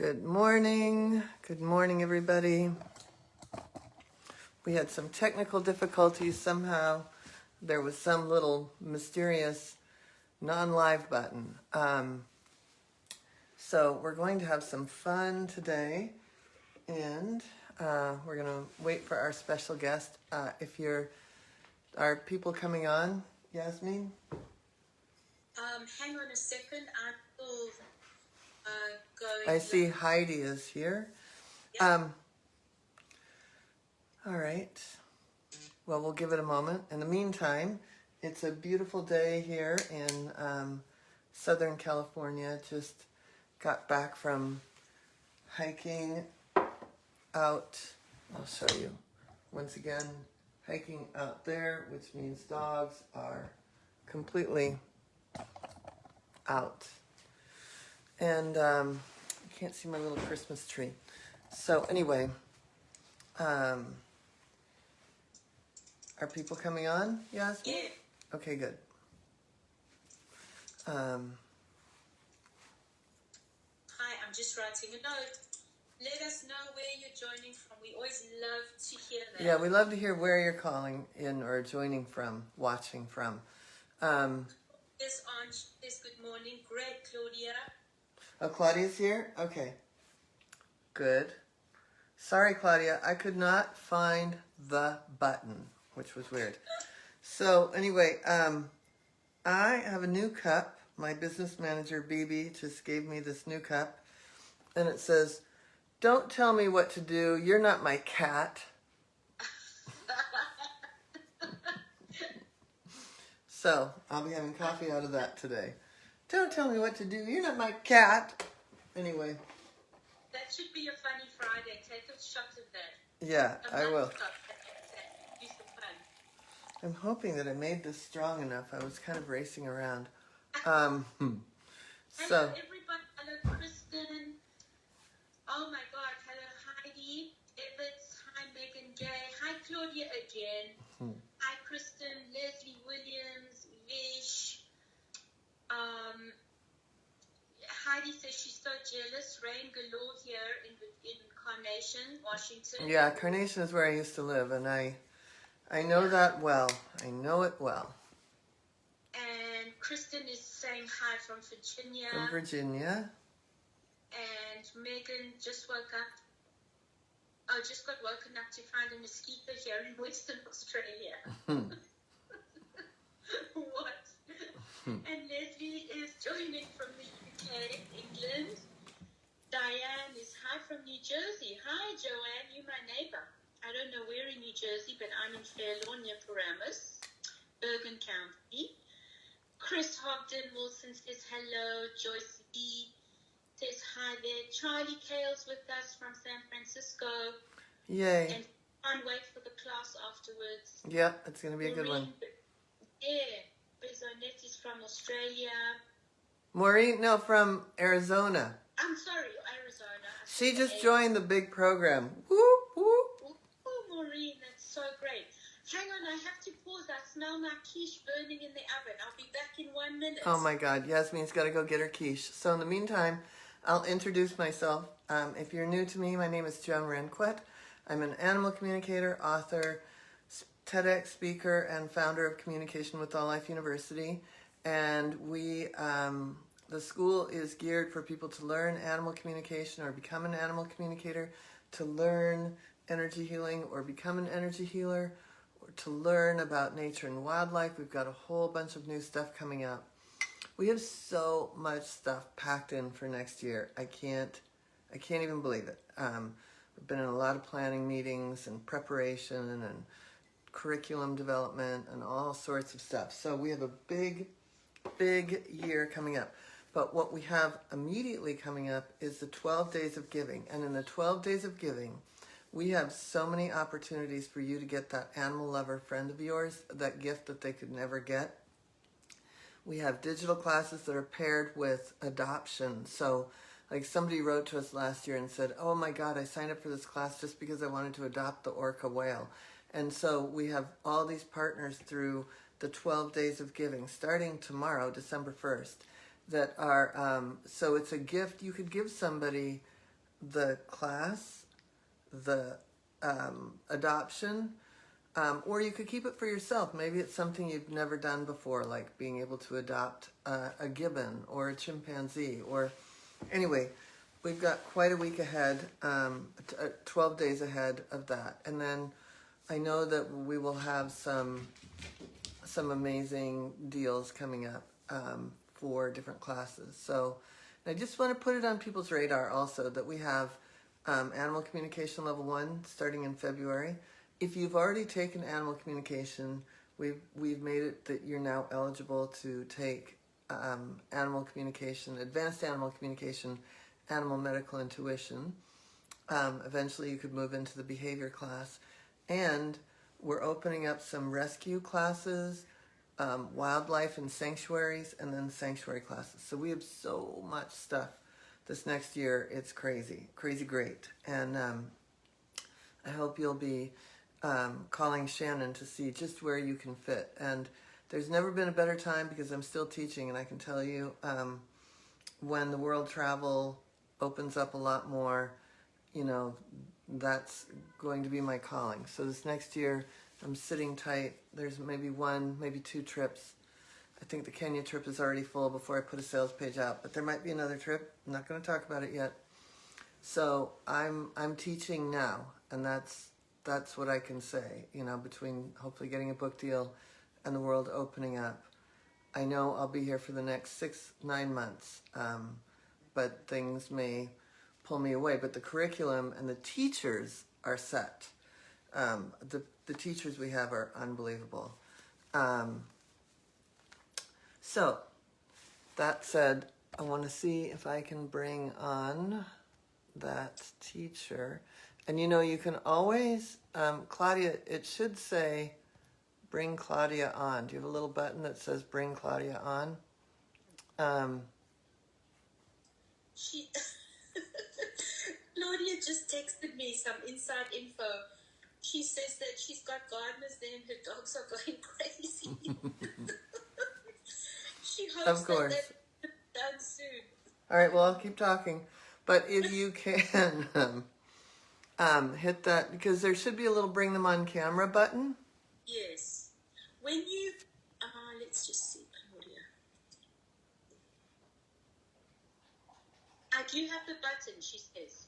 Good morning. Good morning, everybody. We had some technical difficulties somehow. There was some little mysterious non-live button. So we're going to have some fun today, and we're going to wait for our special guest. Are people coming on, Yasmin? Hang on a second. I'm still going. I see Heidi is here. Yep. All right. Well, we'll give it a moment. In the meantime, it's a beautiful day here in Southern California. Just got back from hiking out. I'll show you. Once again, hiking out there, which means dogs are completely out. And you can't see my little Christmas tree. So anyway, are people coming on, Yasmin? Yeah. Okay, good. Hi, I'm just writing a note. Let us know where you're joining from. We always love to hear that. Yeah, we love to hear where you're calling in or joining from, watching from. Yes, Aunt. Yes, good morning. Great, Claudia. Oh, Claudia's here? Okay. Good. Sorry, Claudia, I could not find the button, which was weird. So anyway, I have a new cup. My business manager, BB, just gave me this new cup. And it says, "Don't tell me what to do. You're not my cat." So I'll be having coffee out of that today. Don't tell me what to do. You're not my cat. Anyway. That should be a funny Friday. Take a shot of that. Yeah, I will. Do some fun. I'm hoping that I made this strong enough. I was kind of racing around. Hello, So, everybody. Hello, Kristen. Oh, my God. Hello, Heidi. Evans. Hi, Megan J. Hi, Claudia again. Hi, Kristen. Leslie Williams. Vish. Heidi says she's so jealous. Rain galore here in Carnation, Washington. yeah, Carnation is where I used to live, and I know that well. I know it well. And Kristen is saying hi from Virginia. From Virginia. And Megan just woke up. Oh, just got woken up to find a mosquito here in Western Australia. What? And Leslie is joining from the UK, England. Diane is hi from New Jersey. Hi, Joan, you're my neighbor. I don't know where in New Jersey, but I'm in Fairlawn near Paramus, Bergen County. Chris Hogden Wilson says hello. Joyce B says hi there. Charlie Kale's with us from San Francisco. Yay. And can't wait for the class afterwards. Yeah, it's going to be a good one. Yeah. Bizonette is from Australia. Maureen, no, from Arizona. I'm sorry, Arizona. She just joined the big program. Whoop, whoop. Oh, Maureen, that's so great. Hang on, I have to pause. I smell my quiche burning in the oven. I'll be back in 1 minute. Oh my God, Yasmin's got to go get her quiche. So in the meantime, I'll introduce myself. If you're new to me, my name is Joan Ranquet. I'm an animal communicator, author, TEDx speaker, and founder of Communication with All Life University. And the school is geared for people to learn animal communication or become an animal communicator, to learn energy healing or become an energy healer, or to learn about nature and wildlife. We've got a whole bunch of new stuff coming out. We have so much stuff packed in for next year. I can't even believe it. We've been in a lot of planning meetings and preparation and curriculum development and all sorts of stuff. So we have a big year coming up. But what we have immediately coming up is the 12 days of giving. And in the 12 days of giving, we have so many opportunities for you to get that animal lover friend of yours, that gift that they could never get. We have digital classes that are paired with adoption. So like somebody wrote to us last year and said, "Oh my God, I signed up for this class just because I wanted to adopt the orca whale." And so we have all these partners through the 12 days of giving, starting tomorrow, December 1st, that are, so it's a gift you could give somebody the class, the adoption, or you could keep it for yourself. Maybe it's something you've never done before, like being able to adopt a gibbon or a chimpanzee. Or anyway, we've got quite a week ahead, 12 days ahead of that. And then I know that we will have some amazing deals coming up for different classes. So I just want to put it on people's radar also that we have Animal Communication Level 1 starting in February. If you've already taken Animal Communication, we've made it that you're now eligible to take Animal Communication, Advanced Animal Communication, Animal Medical Intuition. Eventually you could move into the behavior class. And we're opening up some rescue classes, wildlife and sanctuaries, and then sanctuary classes. So we have so much stuff this next year. It's crazy, crazy great. And I hope you'll be calling Shannon to see just where you can fit. And there's never been a better time because I'm still teaching, and I can tell you when the world travel opens up a lot more, you know, that's going to be my calling. So this next year, I'm sitting tight. There's maybe one, maybe two trips. I think the Kenya trip is already full before I put a sales page out, but there might be another trip. I'm not going to talk about it yet. So I'm teaching now, and that's what I can say. You know, between hopefully getting a book deal and the world opening up, I know I'll be here for the next 6-9 months, but things may pull me away. But the curriculum and the teachers are set. The teachers we have are unbelievable. So, that said, I want to see if I can bring on that teacher. And you know, you can always, Claudia, it should say, bring Claudia on. Do you have a little button that says bring Claudia on? She Claudia just texted me some inside info. She says that she's got gardeners there and her dogs are going crazy. She hopes Of course. that they're done soon. All right, well, I'll keep talking. But if you can hit that, because there should be a little bring them on camera button. Yes. When you, let's just see, Claudia. I do have the button, she says.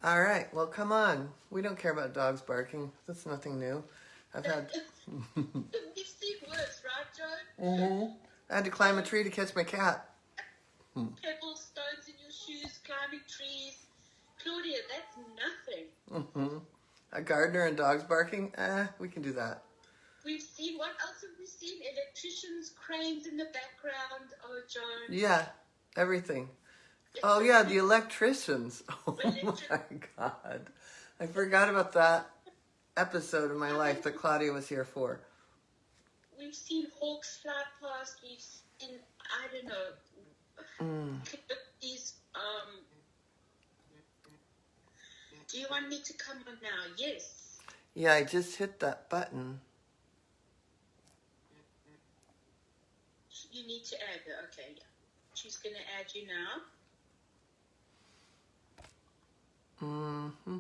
All right, well, come on. We don't care about dogs barking. That's nothing new. I've had... We've seen worse, right, Joan? Mm-hmm. I had to climb a tree to catch my cat. Pebbles, stones in your shoes, climbing trees. Claudia, that's nothing. Mm-hmm. A gardener and dogs barking? We can do that. We've seen, what else have we seen? Electricians, cranes in the background. Oh, Joan. Yeah, everything. Oh, yeah, the electricians. Oh, my God. I forgot about that episode of my life that Claudia was here for. We've seen hawks fly past. We've seen, I don't know, these, do you want me to come on now? Yes. Yeah, I just hit that button. You need to add her. Okay, yeah. She's going to add you now. Mm-hmm.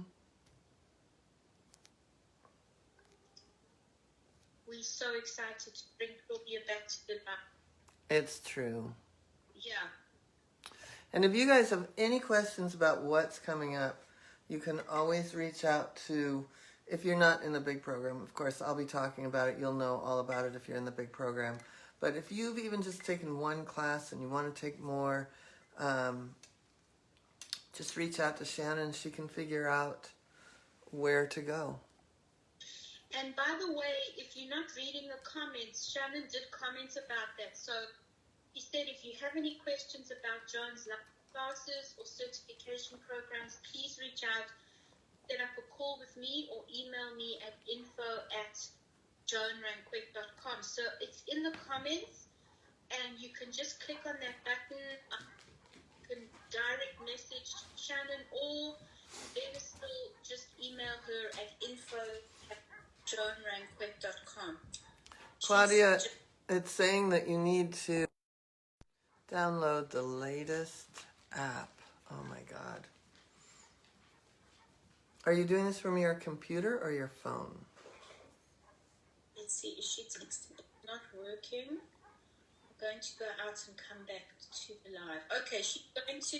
We're so excited to bring Claudia back to the life. It's true. Yeah. And if you guys have any questions about what's coming up, you can always reach out to, if you're not in the big program, of course, I'll be talking about it. You'll know all about it if you're in the big program. But if you've even just taken one class and you want to take more, just reach out to Shannon. She can figure out where to go. And by the way, if you're not reading the comments, Shannon did comment about that. So he said if you have any questions about Joan's classes or certification programs, please reach out, set up a call with me or email me at info@joanranquet.com. So it's in the comments and you can just click on that button. You can direct message Shannon or better still just email her at info@joanranquet.com. Claudia, it's saying that you need to download the latest app. Oh my God. Are you doing this from your computer or your phone? Let's see, is she texting? Not working. I'm going to go out and come back to the live. Okay, she's going to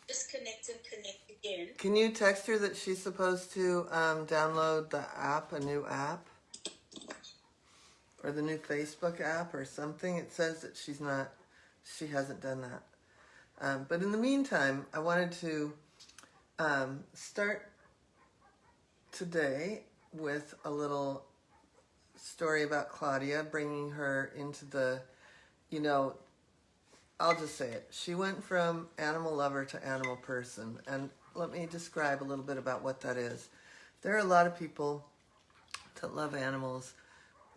disconnect and connect again. Can you text her that she's supposed to download the app, a new app? Or the new Facebook app or something? It says that she hasn't done that. But in the meantime, I wanted to start today with a little story about Claudia, bringing her into the, I'll just say it. She went from animal lover to animal person. And let me describe a little bit about what that is. There are a lot of people that love animals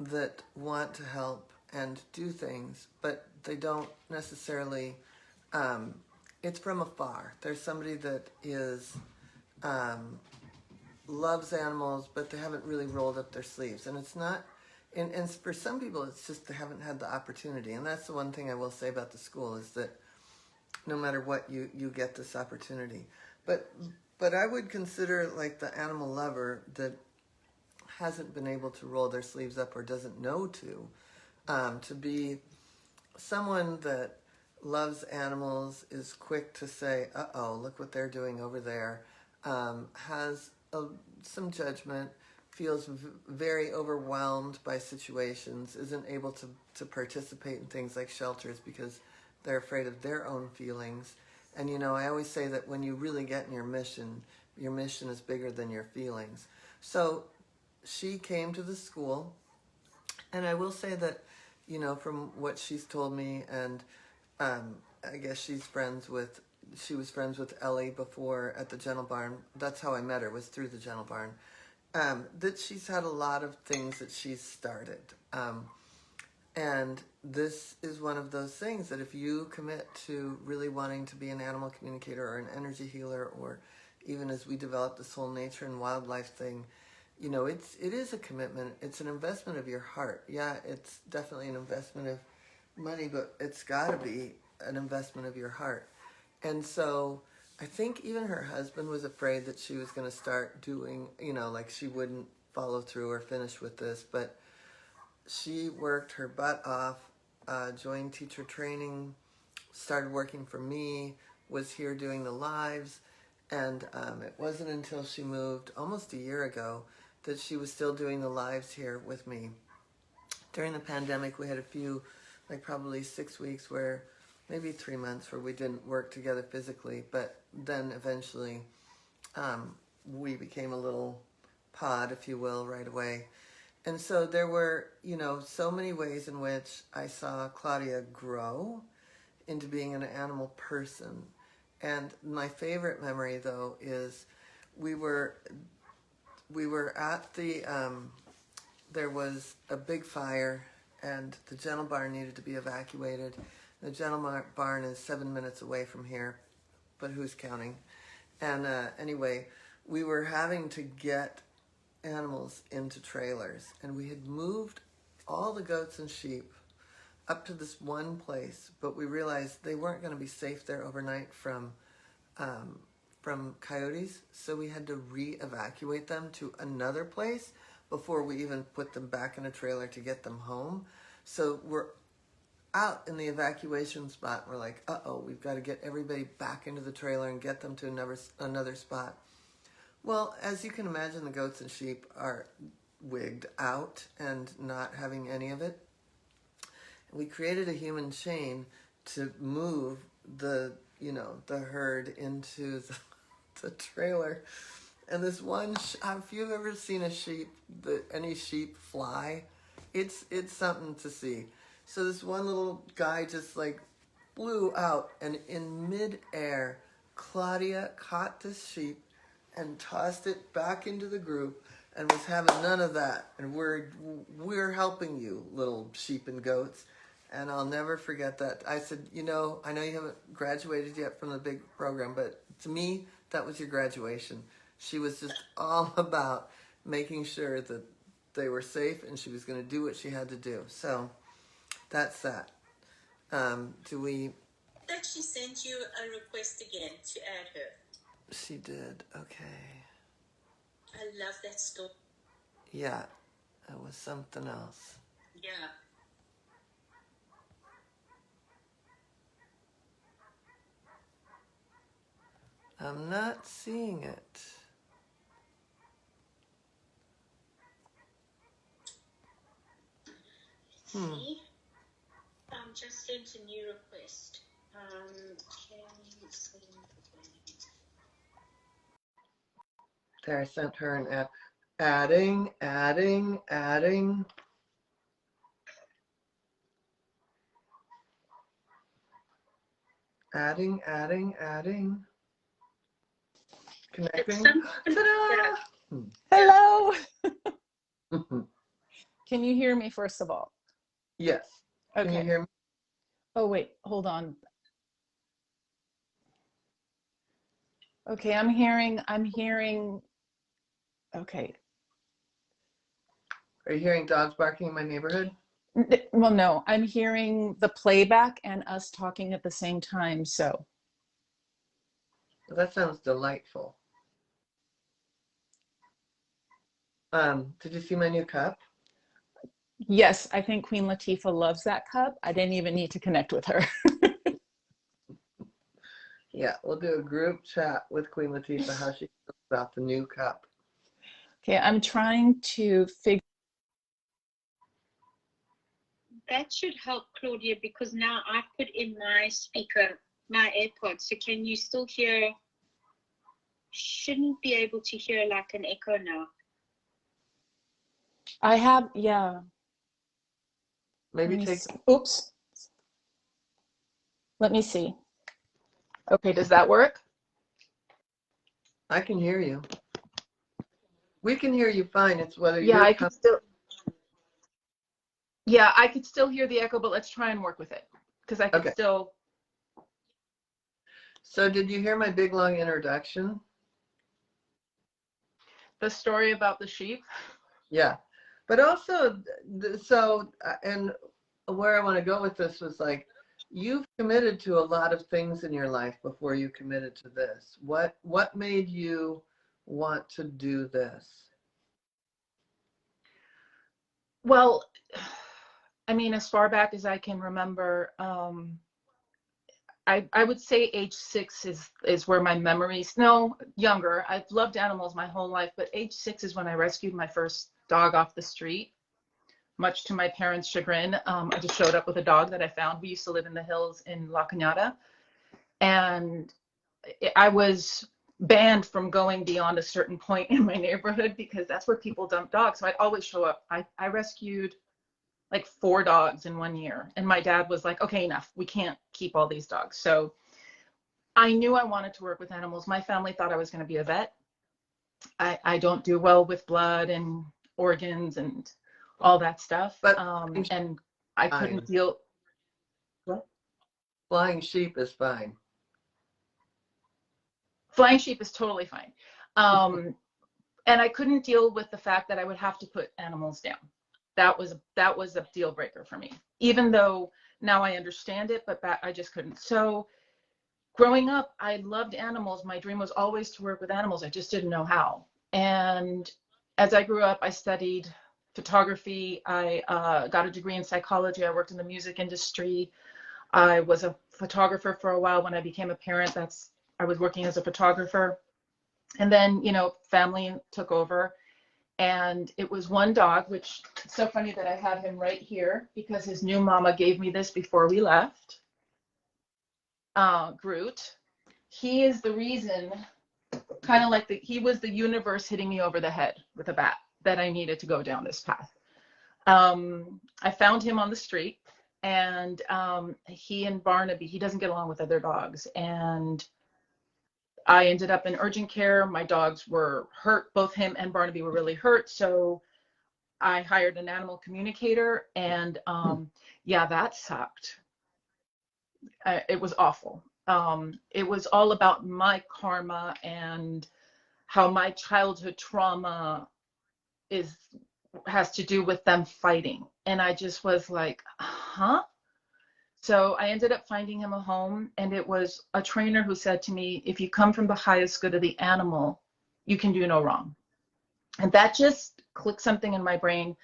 that want to help and do things, but they don't necessarily, it's from afar. There's somebody that is, loves animals, but they haven't really rolled up their sleeves. And it's not, and for some people, it's just they haven't had the opportunity. And that's the one thing I will say about the school is that no matter what, you get this opportunity. But I would consider like the animal lover that hasn't been able to roll their sleeves up or doesn't know to be someone that loves animals, is quick to say, uh-oh, look what they're doing over there, has some judgment, feels very overwhelmed by situations, isn't able to participate in things like shelters because they're afraid of their own feelings. And I always say that when you really get in your mission is bigger than your feelings. So she came to the school, and I will say that, from what she's told me, and I guess she was friends with Ellie before at the Gentle Barn. That's how I met her, was through the Gentle Barn. That she's had a lot of things that she's started. And this is one of those things that if you commit to really wanting to be an animal communicator or an energy healer, or even as we develop this whole nature and wildlife thing, it is a commitment. It's an investment of your heart. Yeah, it's definitely an investment of money, but it's got to be an investment of your heart. And so I think even her husband was afraid that she was going to start doing, like she wouldn't follow through or finish with this. But she worked her butt off, joined teacher training, started working for me, was here doing the lives. And it wasn't until she moved almost a year ago that she was still doing the lives here with me. During the pandemic, we had a few, like probably 6 weeks maybe 3 months where we didn't work together physically, but then eventually we became a little pod, if you will, right away. And so there were, so many ways in which I saw Claudia grow into being an animal person. And my favorite memory, though, is we were at the, there was a big fire, and the Gentle Barn needed to be evacuated. The Gentle Barn is 7 minutes away from here, but who's counting? And anyway, we were having to get animals into trailers, and we had moved all the goats and sheep up to this one place, but we realized they weren't going to be safe there overnight from coyotes, so we had to re-evacuate them to another place before we even put them back in a trailer to get them home. So we're out in the evacuation spot. We're like, uh-oh, we've got to get everybody back into the trailer and get them to another spot. Well, as you can imagine, the goats and sheep are wigged out and not having any of it. We created a human chain to move the herd into the trailer. And this one, if you've ever seen any sheep fly, it's something to see. So this one little guy just like flew out, and in midair, Claudia caught this sheep and tossed it back into the group and was having none of that. And we're helping you, little sheep and goats. And I'll never forget that. I said, I know you haven't graduated yet from the big program, but to me, that was your graduation. She was just all about making sure that they were safe, and she was going to do what she had to do. So that's that. That she sent you a request again to add her. She did. Okay. I love that story. Yeah, it was something else. Yeah. I'm not seeing it. See? Just sent a new request. Can you send the There, I sent her an ad. Adding. Adding. Connecting. Ta-da! Hello. Can you hear me first of all? Yes. Can you Okay. hear me? Oh, wait, hold on. Okay, I'm hearing, okay. Are you hearing dogs barking in my neighborhood? Well, no, I'm hearing the playback and us talking at the same time, so. Well, that sounds delightful. Did you see my new cup? Yes, I think Queen Latifah loves that cup. I didn't even need to connect with her. Yeah, we'll do a group chat with Queen Latifah, how she feels about the new cup. Okay, I'm trying to figure. That should help, Claudia, because now I've put in my speaker, my AirPods. So can you still hear? Shouldn't be able to hear like an echo now. I have, yeah. Maybe take. Oops. Let me see. Okay, does that work? I can hear you. We can hear you fine. It's whether Yeah, you're I could still. Yeah, I could still hear the echo, but let's try and work with it because I could Okay. still. So did you hear my big long introduction? The story about the sheep. Yeah. But also, and where I want to go with this was like, you've committed to a lot of things in your life before you committed to this. What made you want to do this? Well, I mean, as far back as I can remember, I would say age 6 is where my memories. No, younger. I've loved animals my whole life, but age 6 is when I rescued my first dog off the street. Much to my parents' chagrin, I just showed up with a dog that I found. We used to live in the hills in La Cañada, and I was banned from going beyond a certain point in my neighborhood because that's where people dump dogs. So I'd always show up. I rescued like 4 dogs in 1 year. And my dad was like, okay, enough. We can't keep all these dogs. So I knew I wanted to work with animals. My family thought I was going to be a vet. I don't do well with blood and organs and all that stuff. But And I couldn't fine. deal. Flying sheep is fine. Flying sheep is totally fine. And I couldn't deal with the fact that I would have to put animals down. That was a deal breaker for me. Even though now I understand it, but I just couldn't. So growing up, I loved animals. My dream was always to work with animals. I just didn't know how. And as I grew up, I studied photography. I got a degree in psychology. I worked in the music industry. I was a photographer for a while. When I became a parent, I was working as a photographer. And then, family took over. And it was one dog, which it's so funny that I have him right here because his new mama gave me this before we left. Groot. He is the reason, kind of like he was the universe hitting me over the head with a bat that I needed to go down this path. I found him on the street, and he and Barnaby, he doesn't get along with other dogs, and I ended up in urgent care. My dogs were hurt. Both him and Barnaby were really hurt. So I hired an animal communicator, and yeah, that sucked. It was awful. It was all about my karma and how my childhood trauma has to do with them fighting. And I just was like, huh? So I ended up finding him a home, and it was a trainer who said to me, if you come from the highest good of the animal, you can do no wrong. And that just clicked something in my brain.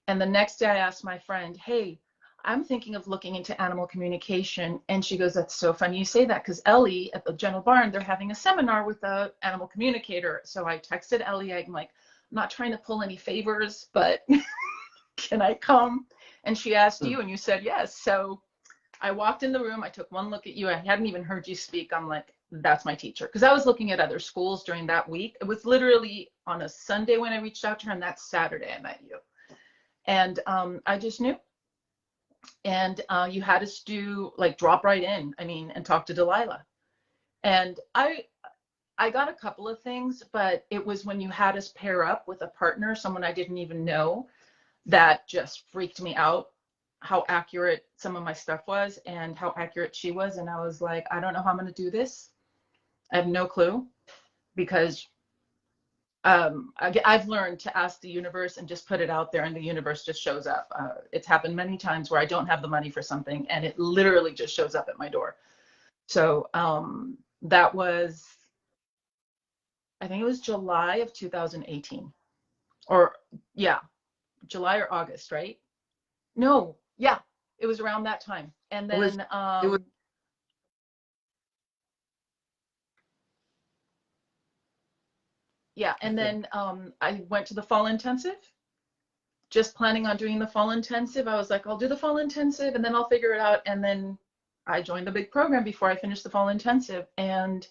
And the next day I asked my friend, hey, I'm thinking of looking into animal communication. And she goes, that's so funny you say that, because Ellie at the General Barn, they're having a seminar with a animal communicator. So I texted Ellie, I'm like, I'm not trying to pull any favors, but can I come? And she asked you and you said yes. So I walked in the room, I took one look at you. I hadn't even heard you speak. I'm like, that's my teacher. Because I was looking at other schools during that week. It was literally on a Sunday when I reached out to her, and that Saturday I met you. And I just knew. And you had us do, like, drop right in, I mean, and talk to Delilah. And I got a couple of things, but it was when you had us pair up with a partner, someone I didn't even know, that just freaked me out, how accurate some of my stuff was and how accurate she was. And I was like, I don't know how I'm going to do this. I have no clue, because I've learned to ask the universe and just put it out there, and the universe just shows up. It's happened many times where I don't have the money for something and it literally just shows up at my door. So that was, I think it was July of 2018, or yeah, July or August, right? No, yeah, it was around that time. And It was, then it was, yeah, and then I went to the fall intensive, just planning on doing the fall intensive. I was like, I'll do the fall intensive and then I'll figure it out. And then I joined the big program before I finished the fall intensive. And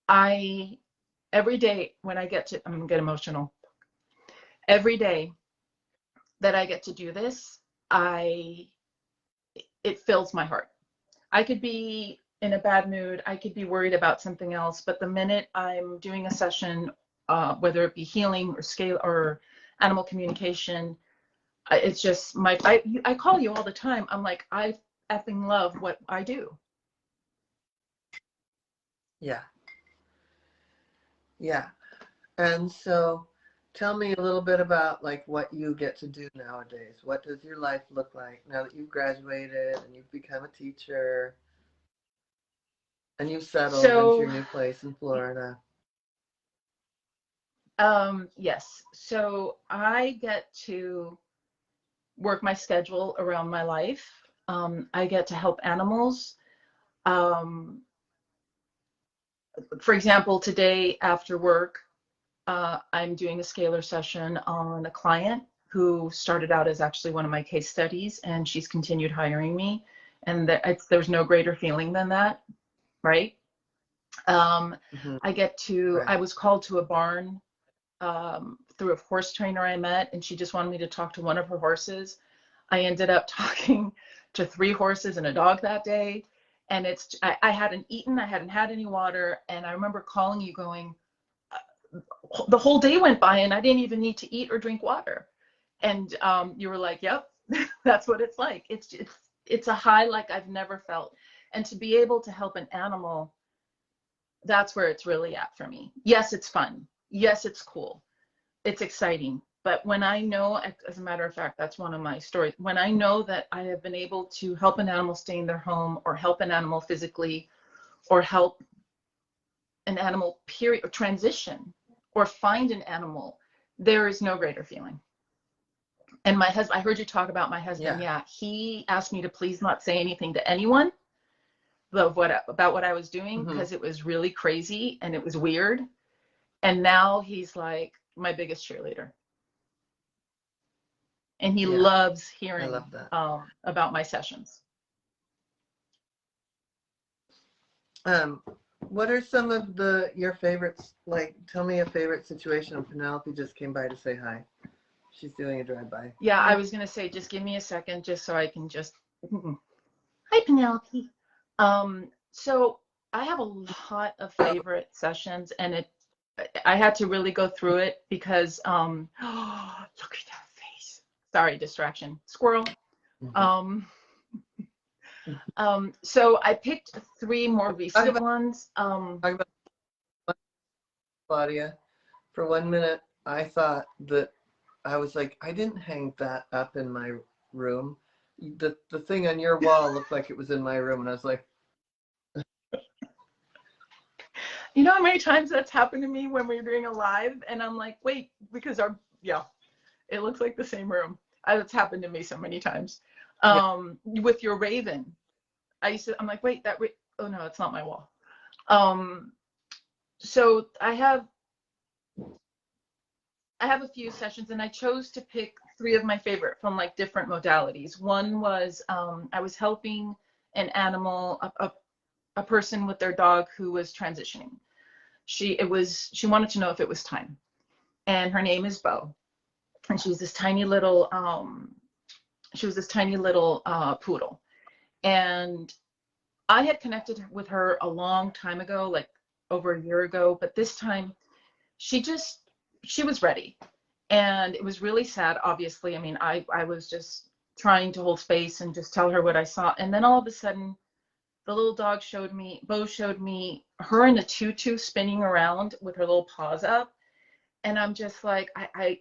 I, every day when I get to, I'm gonna get emotional. Every day that I get to do this, it fills my heart. I could be in a bad mood, I could be worried about something else, but the minute I'm doing a session, whether it be healing or scale or animal communication, it's just I call you all the time. I'm like, I effing love what I do. yeah, yeah. And so tell me a little bit about like what you get to do nowadays. What does your life look like now that you've graduated and you've become a teacher and you've settled into So your new place in Florida? yes, so I get to work my schedule around my life. I get to help animals. Um, for example, today after work, I'm doing a scalar session on a client who started out as actually one of my case studies, and she's continued hiring me. And there's no greater feeling than that, right? Mm-hmm. I get to, Right. I was called to a barn through a horse trainer I met, and she just wanted me to talk to one of her horses. I ended up talking to 3 horses and a dog that day. And I hadn't eaten, I hadn't had any water. And I remember calling you going, the whole day went by and I didn't even need to eat or drink water. And you were like, yep, that's what it's like. It's a high like I've never felt. And to be able to help an animal, that's where it's really at for me. Yes, it's fun. Yes, it's cool. It's exciting. But when I know, as a matter of fact, that's one of my stories. When I know that I have been able to help an animal stay in their home, or help an animal physically, or help an animal period, or transition, or find an animal, there is no greater feeling. And my husband, I heard you talk about my husband. Yeah. Yeah, he asked me to please not say anything to anyone about what I was doing, Mm-hmm. because it was really crazy and it was weird. And now he's like my biggest cheerleader. And he Yeah. loves I hearing love that. about my sessions. What are some of your favorites? Like, tell me a favorite situation. Penelope just came by to say hi. She's doing a drive-by. Yeah, Hi. I was gonna say, just give me a second, just so I can just. Hi, Penelope. So I have a lot of favorite sessions, and I had to really go through it because look at that face. Sorry, distraction. Squirrel. Mm-hmm. Um, so I picked 3 more Talk recent about ones. Claudia. For 1 minute, I thought that I was like, I didn't hang that up in my room. The thing on your wall looked like it was in my room, and I was like, You know how many times that's happened to me when we're doing a live and I'm like, wait, because it looks like the same room. It's happened to me so many times. With your raven, I'm like, wait, oh no, it's not my wall. So I have a few sessions, and I chose to pick 3 of my favorite from like different modalities. One was I was helping an animal, a person with their dog who was transitioning. She wanted to know if it was time, and her name is Bo, and she was this tiny little poodle, and I had connected with her a long time ago, like over a year ago, but this time she was ready. And it was really sad, obviously. I mean, I was just trying to hold space and just tell her what I saw. And then all of a sudden, the little dog Bo showed me her in a tutu spinning around with her little paws up. And I'm just like,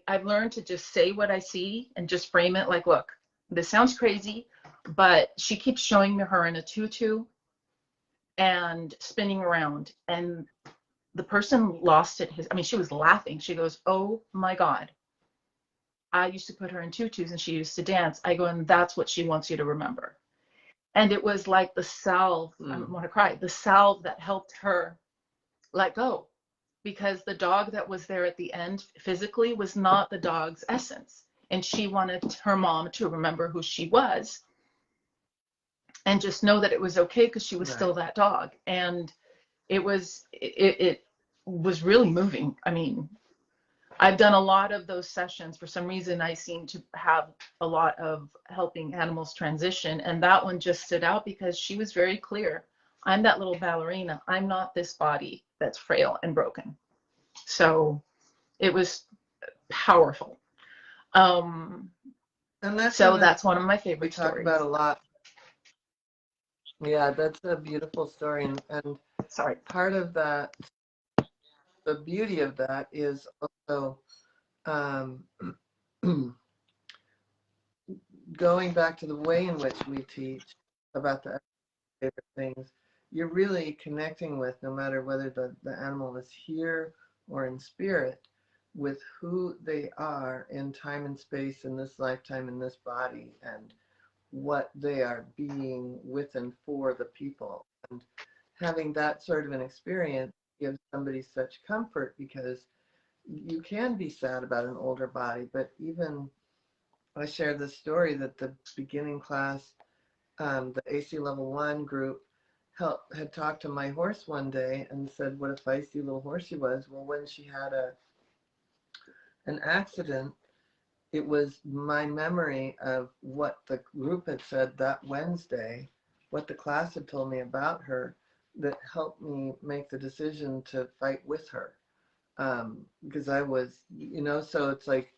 I've learned to just say what I see and just frame it like, look, this sounds crazy, but she keeps showing me her in a tutu and spinning around. And the person lost it. She was laughing. She goes, oh my God. I used to put her in tutus and she used to dance. I go, and that's what she wants you to remember. And it was like the salve, I want to cry, the salve that helped her let go, because the dog that was there at the end physically was not the dog's essence. And she wanted her mom to remember who she was and just know that it was okay because she was still that dog. And it was really moving. I mean, I've done a lot of those sessions. For some reason, I seem to have a lot of helping animals transition. And that one just stood out because she was very clear. I'm that little ballerina. I'm not this body that's frail and broken. So it was powerful. And that's one of my favorite stories. We talk about a lot. Yeah, that's a beautiful story. And sorry, part of that, the beauty of that is also going back to the way in which we teach about the favorite things. You're really connecting with, no matter whether the animal is here or in spirit, with who they are in time and space, in this lifetime, in this body, and what they are being with and for the people. And having that sort of an experience gives somebody such comfort, because you can be sad about an older body, but even I shared this story that the beginning class, the AC level 1 group, had talked to my horse one day and said what a feisty little horse she was. Well, when she had an accident, it was my memory of what the group had said that Wednesday, what the class had told me about her, that helped me make the decision to fight with her. Because I was, so it's like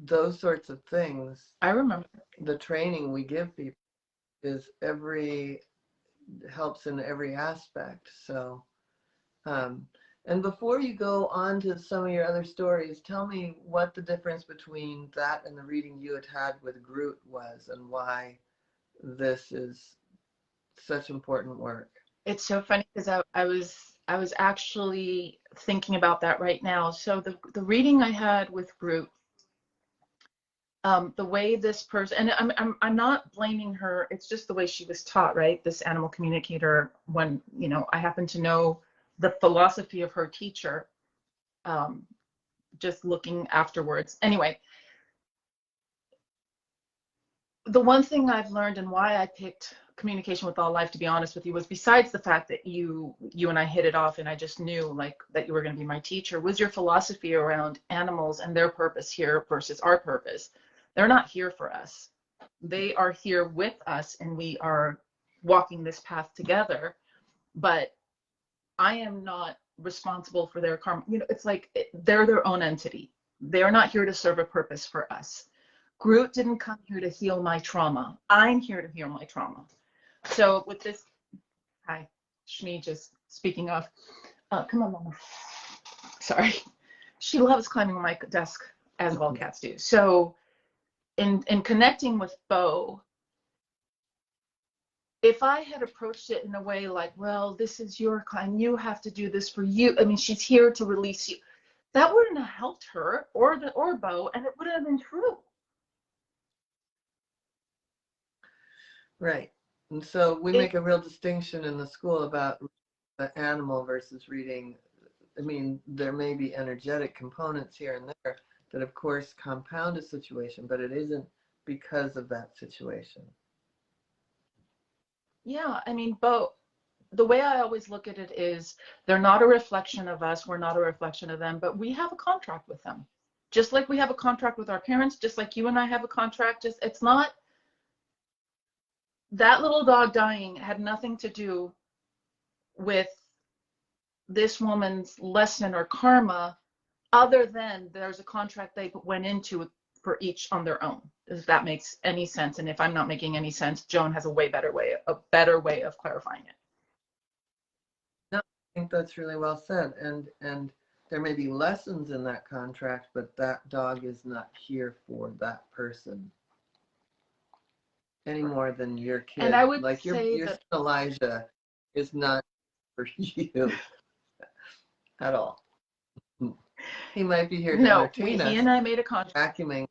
those sorts of things. I remember. The training we give people helps in every aspect. So, and before you go on to some of your other stories, tell me what the difference between that and the reading you had with Groot was, and why this is such important work. It's so funny because I was actually thinking about that right now. So the reading I had with Groot, the way this person, and I'm not blaming her, it's just the way she was taught, right? This animal communicator, when, I happen to know the philosophy of her teacher, just looking afterwards. Anyway, the one thing I've learned and why I picked communication with all life, to be honest with you, was besides the fact that you and I hit it off and I just knew like that you were going to be my teacher, was your philosophy around animals and their purpose here versus our purpose. They're not here for us. They are here with us and we are walking this path together, but I am not responsible for their karma. It's like they're their own entity. They're not here to serve a purpose for us. Groot didn't come here to heal my trauma. I'm here to heal my trauma. So with this, hi, Shmi just speaking of, come on, Mama. Sorry. She loves climbing on my desk, as all cats do. So in connecting with Bo, if I had approached it in a way like, well, this is your client, you have to do this for you. I mean, she's here to release you. That wouldn't have helped her or Bo, and it would have been true. Right. And so we make a real distinction in the school about the animal versus reading. I mean, there may be energetic components here and there that, of course, compound a situation, but it isn't because of that situation. Yeah, I mean, Bo, the way I always look at it is they're not a reflection of us, we're not a reflection of them, but we have a contract with them. Just like we have a contract with our parents, just like you and I have a contract. Just it's not that little dog dying had nothing to do with this woman's lesson or karma, other than there's a contract they went into for each on their own. If that makes any sense, and if I'm not making any sense, Joan has a better way of clarifying it. No, I think that's really well said. And there may be lessons in that contract, but that dog is not here for that person any more than your kid. And I would like your that son Elijah is not for you at all. He might be here to no, entertain he us, and I made a contract. vacuuming.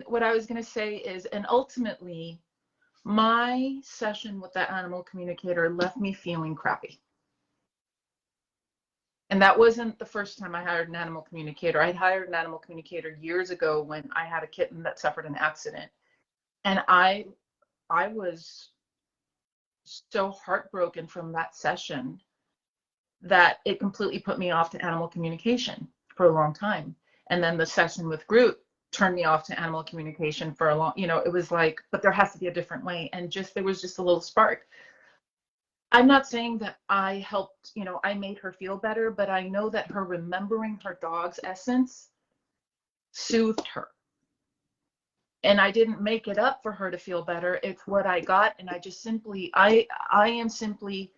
What I was going to say is, and ultimately, my session with that animal communicator left me feeling crappy. And that wasn't the first time I hired an animal communicator. I hired an animal communicator years ago when I had a kitten that suffered an accident. And I was so heartbroken from that session that it completely put me off to animal communication for a long time. And then the session with Groot turned me off to animal communication for a long, it was like, but there has to be a different way. And there was just a little spark. I'm not saying that I helped, I made her feel better, but I know that her remembering her dog's essence soothed her. And I didn't make it up for her to feel better. It's what I got. And I just simply, I am simply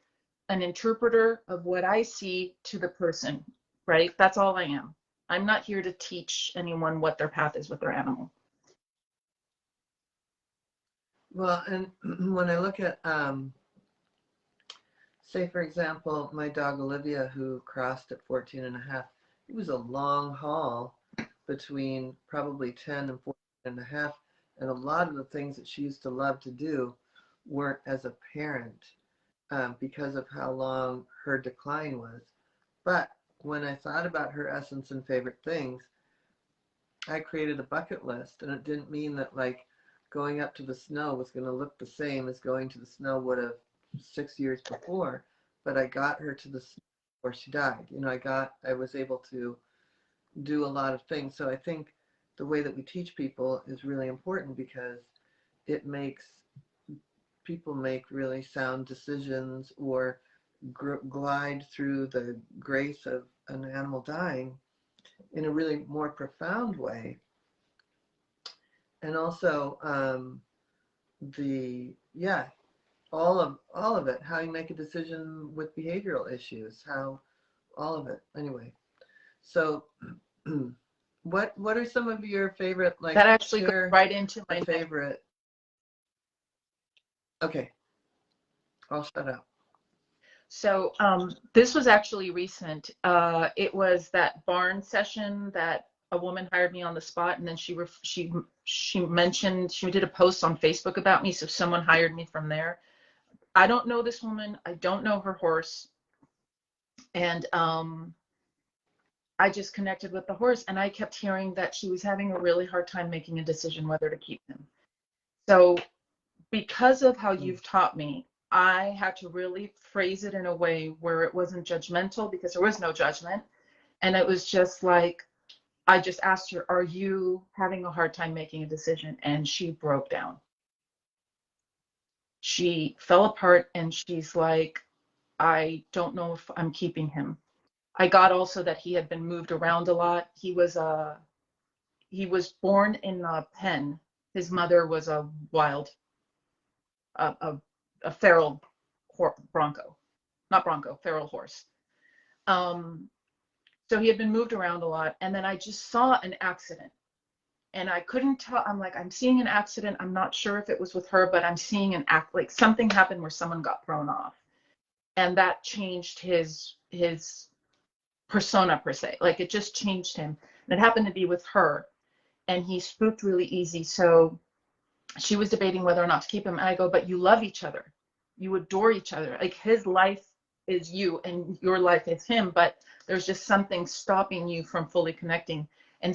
an interpreter of what I see to the person, right? That's all I am. I'm not here to teach anyone what their path is with their animal. Well, and when I look at, say, for example, my dog Olivia, who crossed at 14 and a half, it was a long haul between probably 10 and 14 and a half. And a lot of the things that she used to love to do weren't as a parent because of how long her decline was. But when I thought about her essence and favorite things, I created a bucket list. And it didn't mean that like going up to the snow was going to look the same as going to the snow would have 6 years before. But I got her to the snow before she died. I was able to do a lot of things. So I think the way that we teach people is really important because it makes people make really sound decisions or glide through the grace of an animal dying in a really more profound way. And also all of it, how you make a decision with behavioral issues, how all of it. Anyway, so what are some of your favorite, like, that actually goes right into my favorite? Okay, I'll shut up. So this was actually recent. It was that barn session that a woman hired me on the spot, and then she mentioned, she did a post on Facebook about me, so someone hired me from there. I don't know this woman. I don't know her horse. And I just connected with the horse, and I kept hearing that she was having a really hard time making a decision whether to keep him. So because of how you've taught me, I had to really phrase it in a way where it wasn't judgmental, because there was no judgment. And it was just like, I just asked her, are you having a hard time making a decision? And she broke down. She fell apart, and she's like, I don't know if I'm keeping him. I got also that he had been moved around a lot. He was born in a pen. His mother was a wild, a feral feral horse. So he had been moved around a lot. And then I just saw an accident. And I couldn't tell. I'm like, I'm seeing an accident. I'm not sure if it was with her, but I'm seeing an act like something happened where someone got thrown off. And that changed his persona per se. Like it just changed him. And it happened to be with her. And he spooked really easy. So she was debating whether or not to keep him. And I go, but you love each other. You adore each other. Like his life is you and your life is him, but there's just something stopping you from fully connecting. And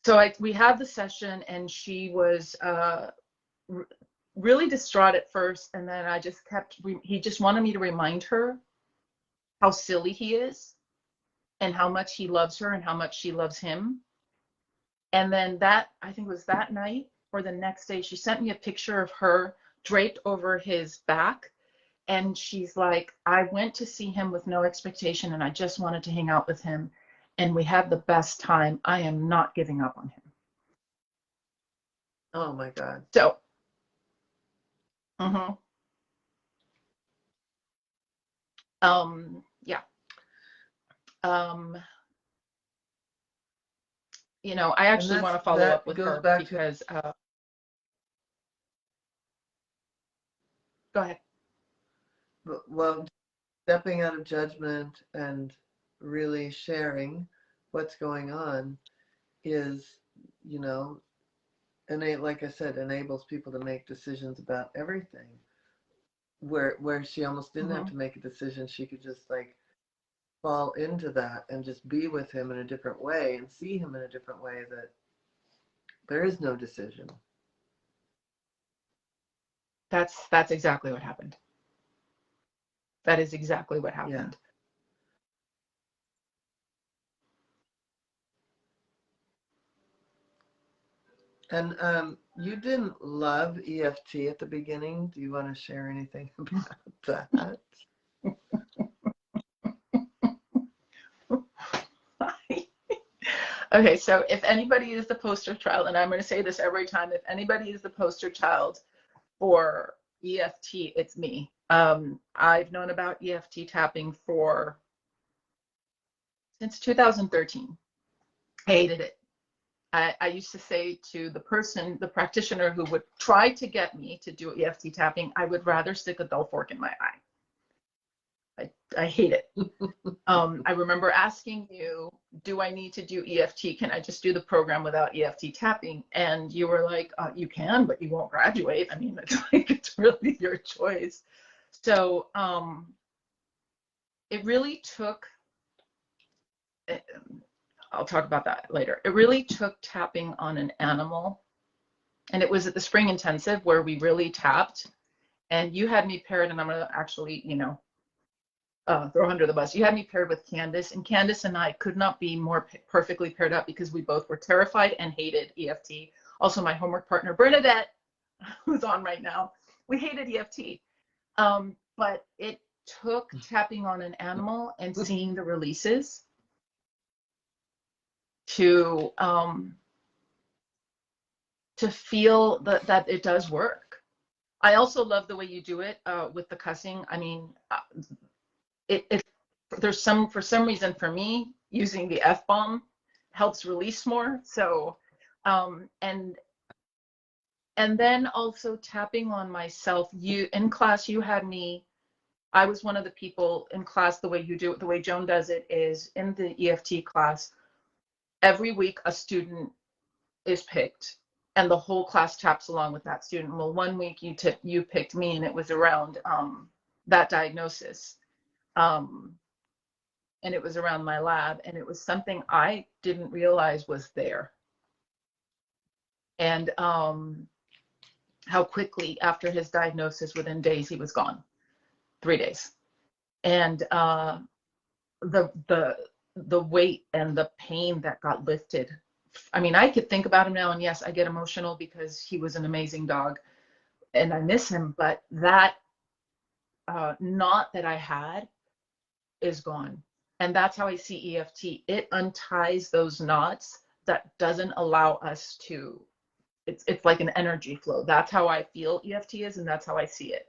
so we had the session, and she was really distraught at first, and then I just he just wanted me to remind her how silly he is and how much he loves her and how much she loves him. And then that, I think it was that night or the next day, she sent me a picture of her draped over his back. And she's like, I went to see him with no expectation, and I just wanted to hang out with him. And we had the best time. I am not giving up on him. Oh my God. So, yeah. I actually want to follow up with her because, go ahead. Well, stepping out of judgment and really sharing what's going on is, like I said, enables people to make decisions about everything. Where she almost didn't have to make a decision, she could just like fall into that and just be with him in a different way and see him in a different way, that there is no decision. That's exactly what happened. That is exactly what happened. Yeah. And you didn't love EFT at the beginning. Do you want to share anything about that? Okay, so if anybody is the poster child, and I'm going to say this every time, if anybody is the poster child for EFT, it's me. I've known about EFT tapping since 2013. I hated it. I used to say to the practitioner who would try to get me to do EFT tapping, I would rather stick a dull fork in my eye. I hate it. I remember asking you, do I need to do EFT? Can I just do the program without EFT tapping? And you were like, you can, but you won't graduate. I mean, it's really your choice. So it really took, I'll talk about that later. It really took tapping on an animal. And it was at the spring intensive where we really tapped. And you had me paired, and I'm going to actually, throw under the bus. You had me paired with Candace, and Candace and I could not be more perfectly paired up because we both were terrified and hated EFT. Also, my homework partner, Bernadette, who's on right now, we hated EFT. But it took tapping on an animal and seeing the releases to feel that it does work. I also love the way you do it with the cussing. I mean, for some reason for me, using the F-bomb helps release more. So, and then also tapping on myself. In class, you had me. I was one of the people in class. The way you do it, the way Joan does it, is in the EFT class. Every week, a student is picked, and the whole class taps along with that student. Well, one week you picked me, and it was around that diagnosis. And it was around my lab, and it was something I didn't realize was there. And how quickly after his diagnosis, within days, he was gone. 3 days. And the weight and the pain that got lifted. I mean, I could think about him now, and yes, I get emotional because he was an amazing dog and I miss him, but that knot that I had is gone. And that's how I see EFT. It unties those knots that doesn't allow us to, it's like an energy flow. That's how I feel EFT is, and that's how I see it.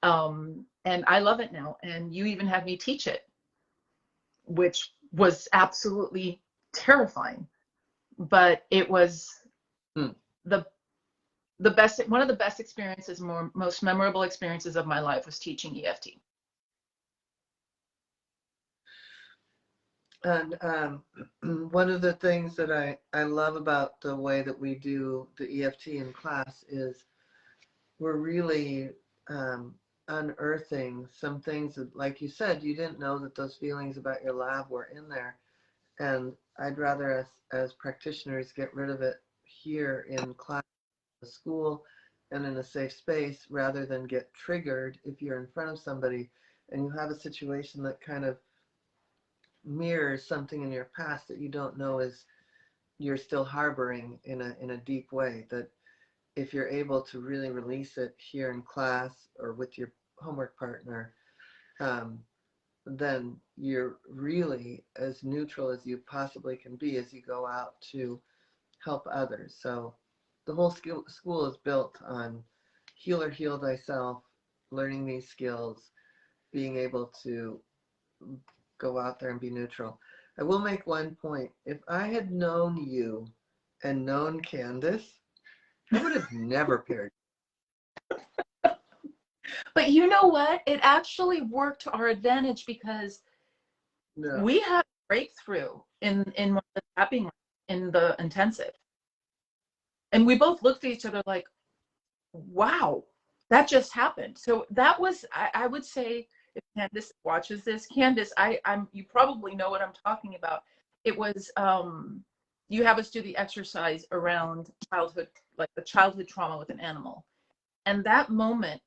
And I love it now. And you even had me teach it, which was absolutely terrifying. but it was Hmm. the best, one of the best experiences, most memorable experiences of my life was teaching EFT. And one of the things that I love about the way that we do the EFT in class is we're really unearthing some things that, like you said, you didn't know that those feelings about your lab were in there. And I'd rather as practitioners get rid of it here in class, school, and in a safe space rather than get triggered if you're in front of somebody and you have a situation that kind of mirrors something in your past that you don't know is you're still harboring in a deep way. That if you're able to really release it here in class or with your homework partner, then you're really as neutral as you possibly can be as you go out to help others. So the whole school is built on heal or heal thyself, learning these skills, being able to go out there and be neutral. I will make one point. If I had known you and known Candace, I would have never paired. But you know what? It actually worked to our advantage because No. we had a breakthrough in one of the tapping in the intensive. And we both looked at each other like, wow, that just happened. So that was, I would say, if Candace watches this, Candace, you probably know what I'm talking about. It was, you have us do the exercise around childhood, like the childhood trauma with an animal. And that moment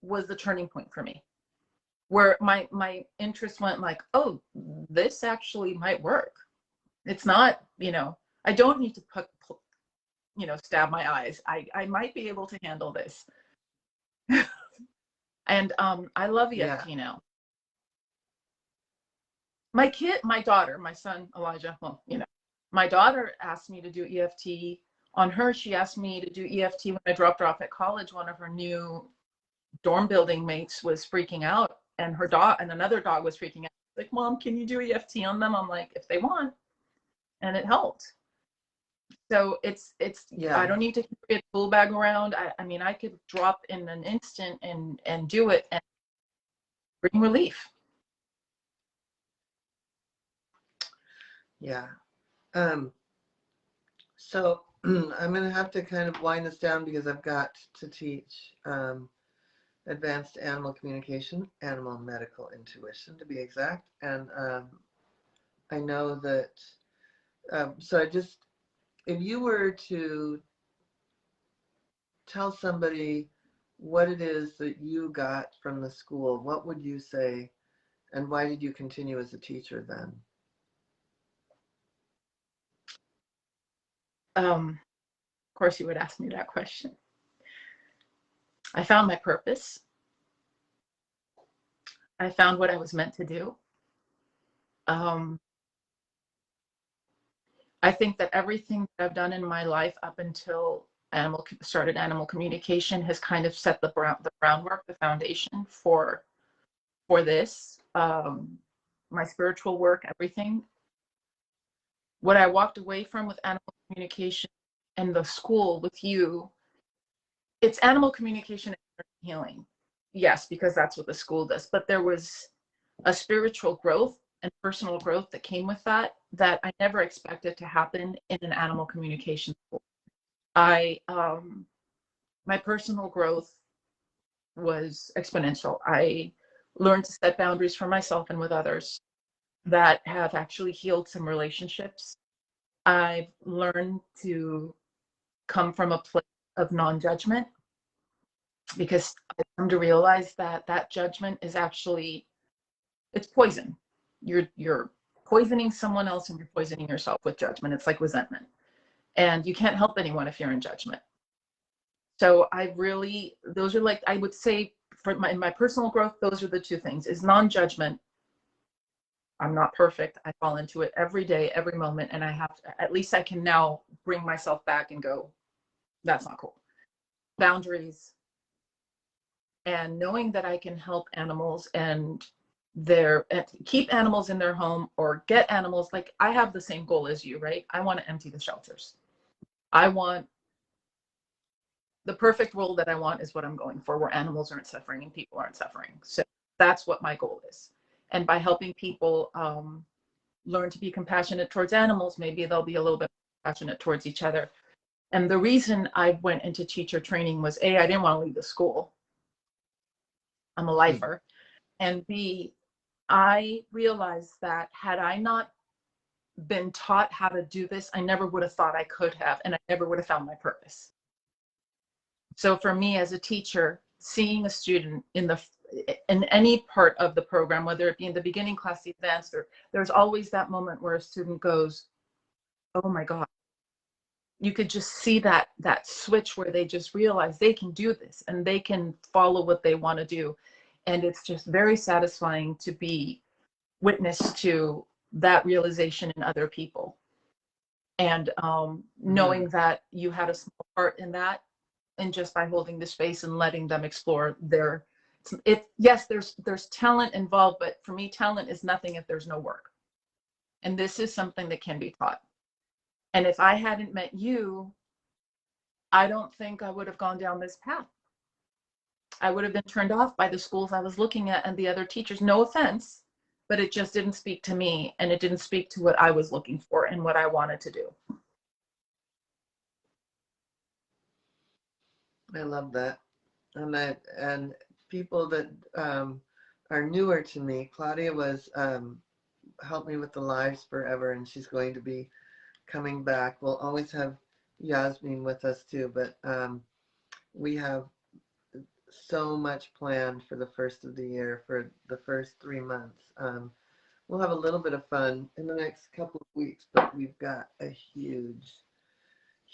was the turning point for me, where my interest went like, oh, this actually might work. It's not, I don't need to stab my eyes. I might be able to handle this. And I love EFT now. My daughter, my son Elijah, my daughter asked me to do EFT on her. She asked me to do EFT when I dropped her off at college. One of her new dorm building mates was freaking out, and her dog and another dog was freaking out. Like, Mom, can you do EFT on them? I'm like, if they want. And it helped. So it's I don't need to carry a tool bag around. I mean, I could drop in an instant and do it and bring relief. Yeah. So I'm going to have to kind of wind this down because I've got to teach advanced animal communication, animal medical intuition to be exact. And I know that, so if you were to tell somebody what it is that you got from the school, what would you say, and why did you continue as a teacher then? Of course, you would ask me that question. I found my purpose. I found what I was meant to do. I think that everything that I've done in my life up until started animal communication has kind of set the groundwork, the foundation for this. My spiritual work, everything. What I walked away from with animal communication and the school with you, it's animal communication and healing. Yes, because that's what the school does. But there was a spiritual growth and personal growth that came with that I never expected to happen in an animal communication school. My personal growth was exponential. I learned to set boundaries for myself and with others that have actually healed some relationships. I've learned to come from a place of non-judgment because I've come to realize that judgment is actually, it's poison. You're poisoning someone else and you're poisoning yourself with judgment. It's like resentment. And you can't help anyone if you're in judgment. So those are, like, I would say in my personal growth, those are the two things, is non-judgment. I'm not perfect. I fall into it every day, every moment. And at least I can now bring myself back and go, that's not cool. Boundaries, and knowing that I can help animals and keep animals in their home or get animals. Like, I have the same goal as you, right? I want to empty the shelters. I want the perfect world that I want is what I'm going for, where animals aren't suffering and people aren't suffering. So that's what my goal is. And by helping people learn to be compassionate towards animals, maybe they'll be a little bit compassionate towards each other. And the reason I went into teacher training was A, I didn't want to leave the school. I'm a lifer. And B, I realized that had I not been taught how to do this, I never would have thought I could have, and I never would have found my purpose. So for me as a teacher, seeing a student in any part of the program, whether it be in the beginning class, the advanced, or there's always that moment where a student goes, oh my God. You could just see that switch where they just realize they can do this and they can follow what they want to do. And it's just very satisfying to be witness to that realization in other people. And knowing that you had a small part in that, and just by holding the space and letting them explore yes, there's talent involved, but for me, talent is nothing if there's no work. And this is something that can be taught. And if I hadn't met you, I don't think I would have gone down this path. I would have been turned off by the schools I was looking at and the other teachers. No offense, but it just didn't speak to me, and it didn't speak to what I was looking for and what I wanted to do. I love that. And people that are newer to me, Claudia was helped me with the lives forever, and she's going to be coming back. We'll always have Yasmin with us too, but we have so much planned for the first of the year, for the first 3 months. We'll have a little bit of fun in the next couple of weeks, but we've got a huge,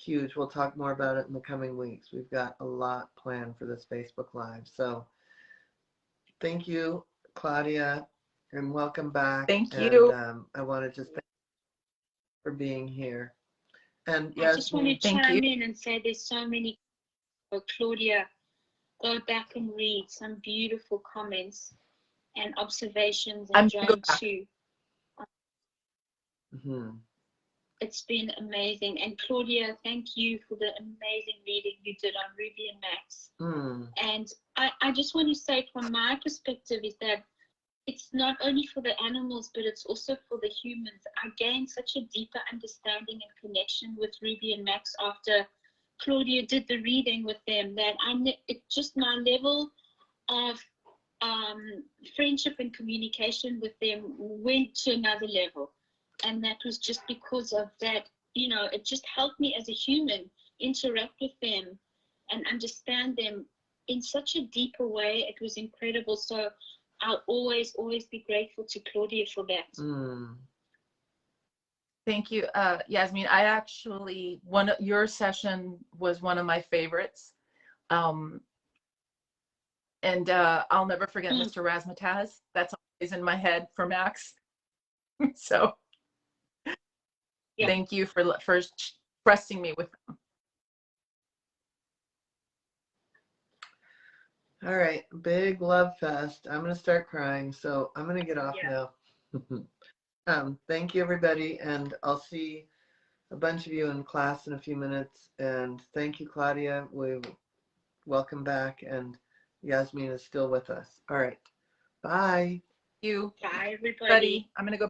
we'll talk more about it in the coming weeks. We've got a lot planned for this Facebook Live. So thank you, Claudia, and welcome back. Thank you. And I want to just thank you for being here. And I just want to Thank chime you. in and say there's so many. Claudia, go back and read some beautiful comments and observations, and Joan too. It's been amazing. And Claudia, thank you for the amazing reading you did on Ruby and Max. And I just want to say from my perspective is that it's not only for the animals, but it's also for the humans. I gained such a deeper understanding and connection with Ruby and Max after Claudia did the reading with them, that my level of friendship and communication with them went to another level. And that was just because of that, it just helped me as a human interact with them and understand them in such a deeper way. It was incredible. So I'll always be grateful to Claudia for that. Thank you, Yasmin. Your session was one of my favorites. And I'll never forget Mr. Razmataz. That's always in my head for Max. So thank you for trusting me with them. All right, big love fest. I'm going to start crying, so I'm going to get off now. Thank you, everybody, and I'll see a bunch of you in class in a few minutes. And thank you, Claudia. Welcome back, and Yasmin is still with us. All right, bye. Thank you. Bye, everybody. I'm going to go